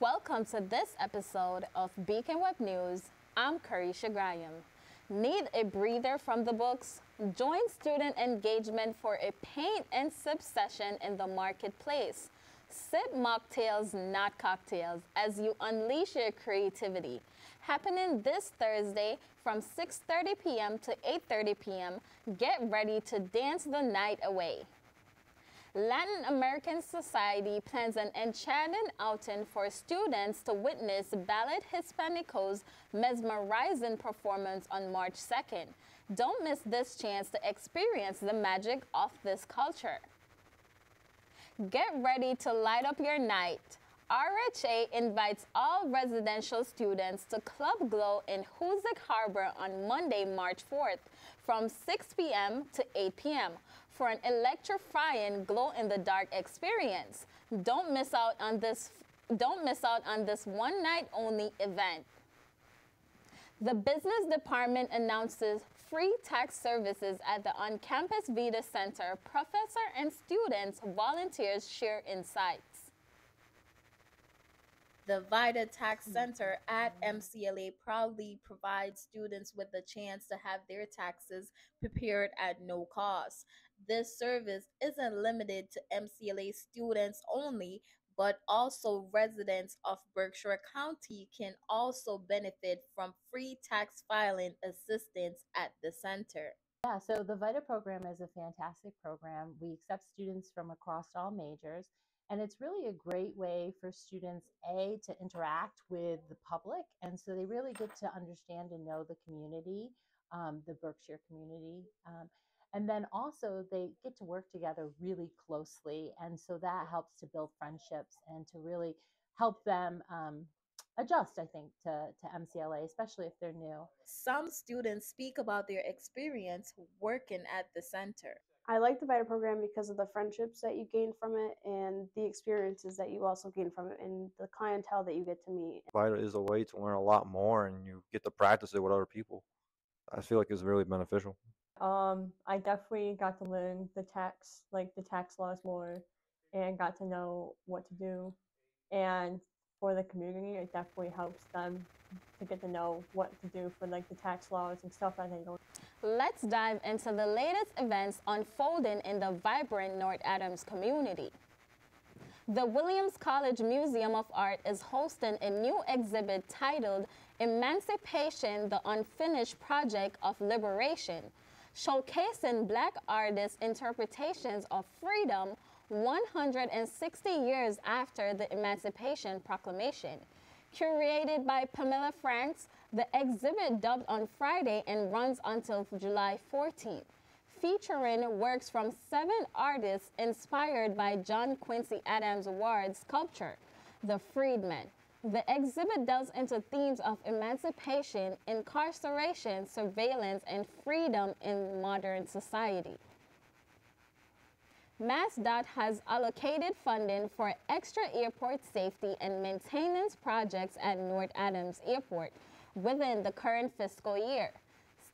Welcome to this episode of Beacon Web News. I'm Karesha. Need a breather from the books? Join student engagement for a paint and sip session in the marketplace. Sip mocktails, not cocktails, as you unleash your creativity. Happening this Thursday from 6:30 p.m. to 8:30 p.m. Get ready to dance the night away. Latin American Society plans an enchanting outing for students to witness Ballet Hispanico's mesmerizing performance on March 2nd. Don't miss this chance to experience the magic of this culture. Get ready to light up your night. RHA invites all residential students to Club Glow in Hoosick Harbor on Monday, March 4th from 6 p.m. to 8 p.m. for an electrifying glow-in-the-dark experience. Don't miss out on this one-night-only event. The business department announces free tax services at the on-campus Vida Center. Professor and students, volunteers share insights. The VITA Tax Center at MCLA proudly provides students with the chance to have their taxes prepared at no cost. This service isn't limited to MCLA students only, but also residents of Berkshire County can also benefit from free tax filing assistance at the center. Yeah, so the VITA program is a fantastic program. We accept students from across all majors, and it's really a great way for students, to interact with the public, and so they really get to understand and know the community, the Berkshire community. And then also they get to work together really closely, and so that helps to build friendships and to really help them adjust, I think, to MCLA, especially if they're new. Some students speak about their experience working at the center. I like the VITA program because of the friendships that you gain from it and the experiences that you also gain from it and the clientele that you get to meet. VITA is a way to learn a lot more and you get to practice it with other people. I feel like it's really beneficial. I definitely got to learn the tax laws more and got to know what to do. And for the community, it definitely helps them to get to know what to do for the tax laws and stuff that they don't. Let's dive into the latest events unfolding in the vibrant North Adams community. The Williams College Museum of Art is hosting a new exhibit titled Emancipation, the Unfinished Project of Liberation, showcasing Black artists' interpretations of freedom 160 years after the Emancipation Proclamation. Curated by Pamela France, the exhibit dubbed on Friday and runs until July 14th, featuring works from 7 artists inspired by John Quincy Adams' Ward sculpture, The Freedman. The exhibit delves into themes of emancipation, incarceration, surveillance, and freedom in modern society. MassDOT has allocated funding for extra airport safety and maintenance projects at North Adams Airport within the current fiscal year.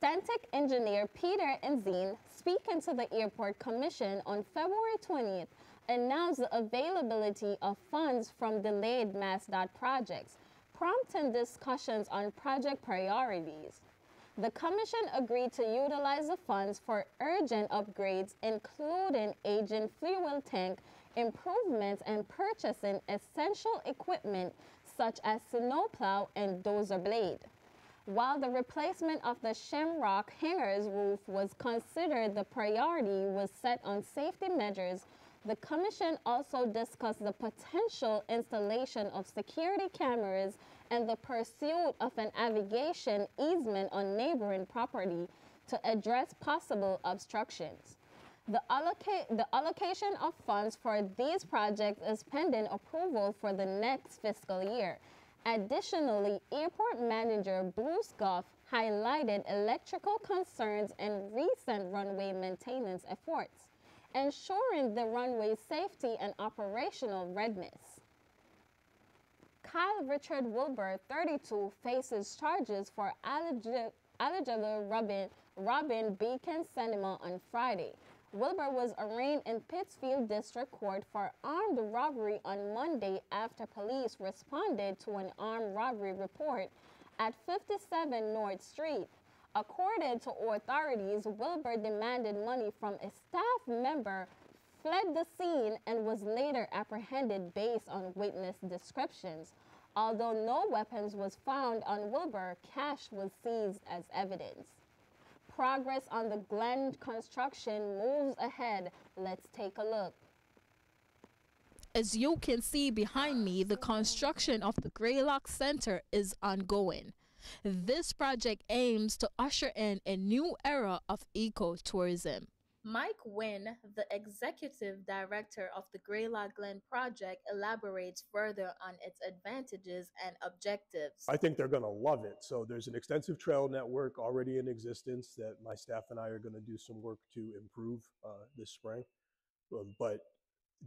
Stantec engineer Peter Enzine, speaking to the Airport Commission on February 20th, announced the availability of funds from delayed MassDOT projects, prompting discussions on project priorities. The Commission agreed to utilize the funds for urgent upgrades, including aging fuel tank improvements and purchasing essential equipment such as snowplow and dozer blade. While the replacement of the Shamrock Hangars roof was considered the priority was set on safety measures, the Commission also discussed the potential installation of security cameras and the pursuit of an navigation easement on neighboring property to address possible obstructions. The allocation of funds for these projects is pending approval for the next fiscal year. Additionally, Airport Manager Bruce Goff highlighted electrical concerns and recent runway maintenance efforts, ensuring the runway safety and operational readiness. Kyle Richard Wilbur, 32, faces charges for allegedly robbing Beacon Cinema on Friday. Wilbur was arraigned in Pittsfield District Court for armed robbery on Monday after police responded to an armed robbery report at 57 North Street. According to authorities, Wilbur demanded money from a staff member, fled the scene, and was later apprehended based on witness descriptions. Although no weapons was found on Wilbur, cash was seized as evidence. Progress on the Glen construction moves ahead. Let's take a look. As you can see behind me, the construction of the Greylock Center is ongoing. This project aims to usher in a new era of ecotourism. Mike Wynn, the executive director of the Greylock Glen project, elaborates further on its advantages and objectives. I think they're going to love it. So there's an extensive trail network already in existence that my staff and I are going to do some work to improve this spring. But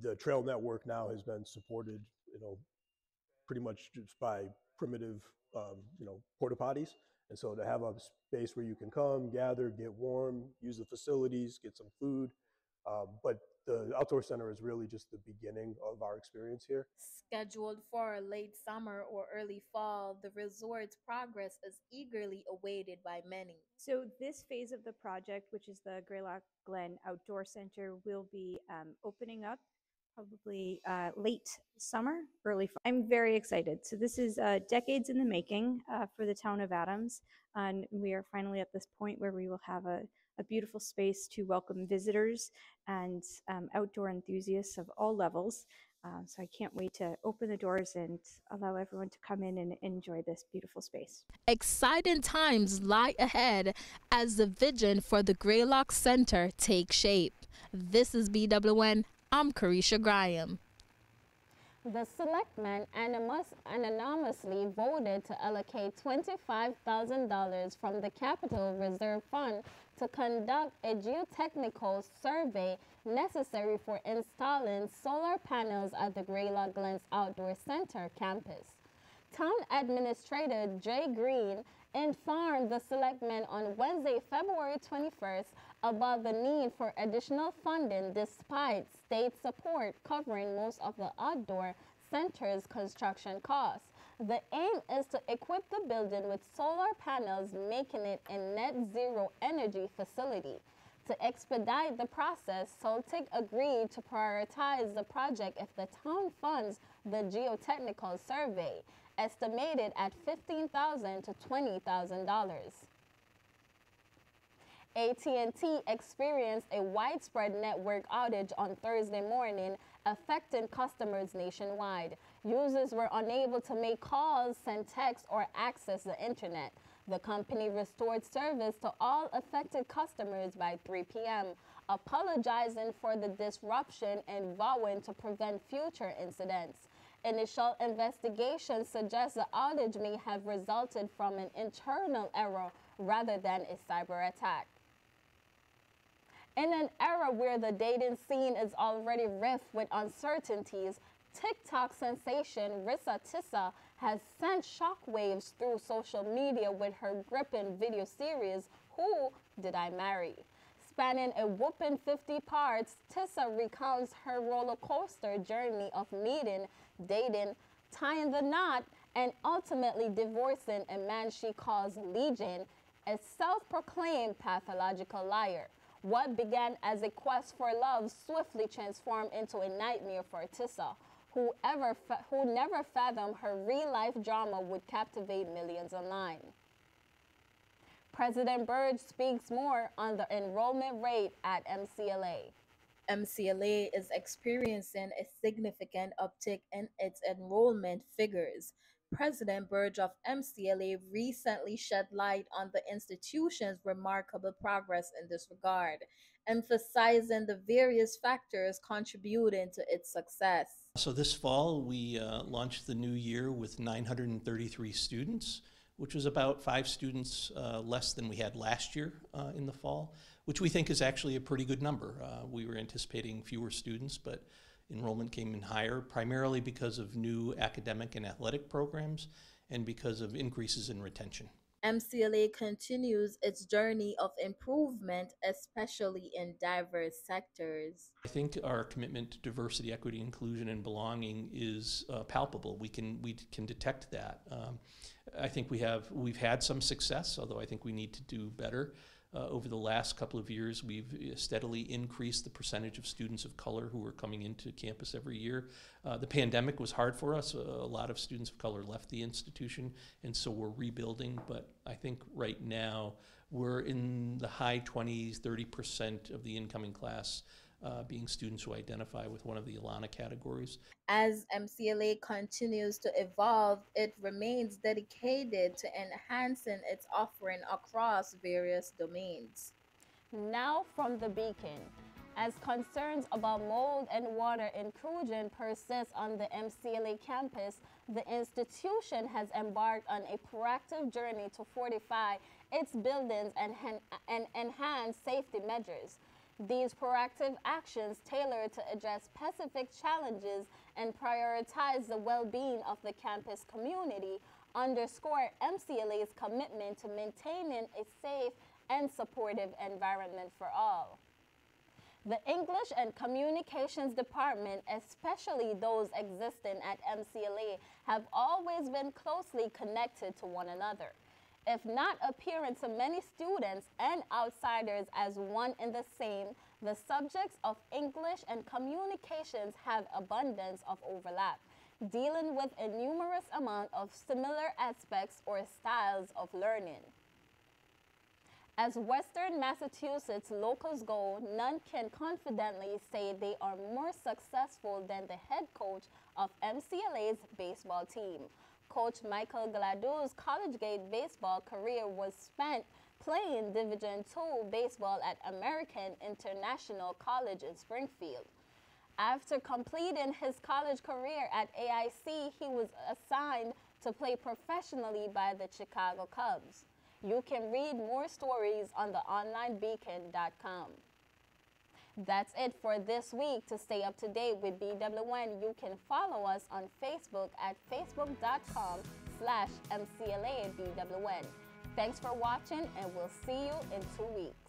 the trail network now has been supported, pretty much just by primitive, porta potties. And so to have a space where you can come, gather, get warm, use the facilities, get some food. But the outdoor center is really just the beginning of our experience here. Scheduled for late summer or early fall, the resort's progress is eagerly awaited by many. So this phase of the project, which is the Greylock Glen Outdoor Center, will be opening up probably late summer, early fall. I'm very excited. So this is decades in the making for the town of Adams, and we are finally at this point where we will have a beautiful space to welcome visitors and outdoor enthusiasts of all levels. So I can't wait to open the doors and allow everyone to come in and enjoy this beautiful space. Exciting times lie ahead as the vision for the Greylock Center takes shape. This is BWN. I'm Karesha Graham. The selectmen anonymously voted to allocate $25,000 from the Capital Reserve Fund to conduct a geotechnical survey necessary for installing solar panels at the Greylock Glens Outdoor Center campus. Town Administrator Jay Green informed the selectmen on Wednesday, February 21st, about the need for additional funding despite state support covering most of the outdoor center's construction costs. The aim is to equip the building with solar panels, making it a net zero energy facility. To expedite the process, Soltic agreed to prioritize the project if the town funds the geotechnical survey, estimated at $15,000 to $20,000. AT&T experienced a widespread network outage on Thursday morning, affecting customers nationwide. Users were unable to make calls, send texts, or access the internet. The company restored service to all affected customers by 3 p.m., apologizing for the disruption and vowing to prevent future incidents. Initial investigation suggests the outage may have resulted from an internal error rather than a cyber attack. In an era where the dating scene is already rife with uncertainties, TikTok sensation Rissa Tissa has sent shockwaves through social media with her gripping video series, Who Did I Marry? Spanning a whopping 50 parts, Tissa recounts her roller coaster journey of meeting, dating, tying the knot, and ultimately divorcing a man she calls Legion, a self-proclaimed pathological liar. What began as a quest for love swiftly transformed into a nightmare for Tissa, who never fathomed her real-life drama would captivate millions online. President Burge speaks more on the enrollment rate at MCLA. MCLA is experiencing a significant uptick in its enrollment figures. President Burge of MCLA recently shed light on the institution's remarkable progress in this regard, emphasizing the various factors contributing to its success. So this fall, we launched the new year with 933 students, which was about 5 students less than we had last year in the fall, which we think is actually a pretty good number. We were anticipating fewer students, but enrollment came in higher, primarily because of new academic and athletic programs and because of increases in retention. MCLA continues its journey of improvement, especially in diverse sectors. I think our commitment to diversity, equity, inclusion, and belonging is palpable. We can detect that. I think we've had some success, although I think we need to do better. Over the last couple of years, we've steadily increased the percentage of students of color who are coming into campus every year. The pandemic was hard for us. A lot of students of color left the institution, and so we're rebuilding. But I think right now we're in the high 20s, 30% of the incoming class being students who identify with one of the Alana categories. As MCLA continues to evolve, it remains dedicated to enhancing its offering across various domains. Now from the Beacon. As concerns about mold and water intrusion persist on the MCLA campus, the institution has embarked on a proactive journey to fortify its buildings and enhance safety measures. These proactive actions tailored to address specific challenges and prioritize the well-being of the campus community underscore MCLA's commitment to maintaining a safe and supportive environment for all. The English and Communications Department, especially those existing at MCLA, have always been closely connected to one another. If not appearing to many students and outsiders as one and the same, the subjects of English and communications have abundance of overlap, dealing with a numerous amount of similar aspects or styles of learning. As Western Massachusetts locals go, none can confidently say they are more successful than the head coach of MCLA's baseball team. Coach Michael Gladou's collegiate baseball career was spent playing Division II baseball at American International College in Springfield. After completing his college career at AIC, he was assigned to play professionally by the Chicago Cubs. You can read more stories on the onlinebeacon.com. That's it for this week. To stay up to date with BWN, you can follow us on Facebook at facebook.com/MCLABWN. Thanks for watching, and we'll see you in 2 weeks.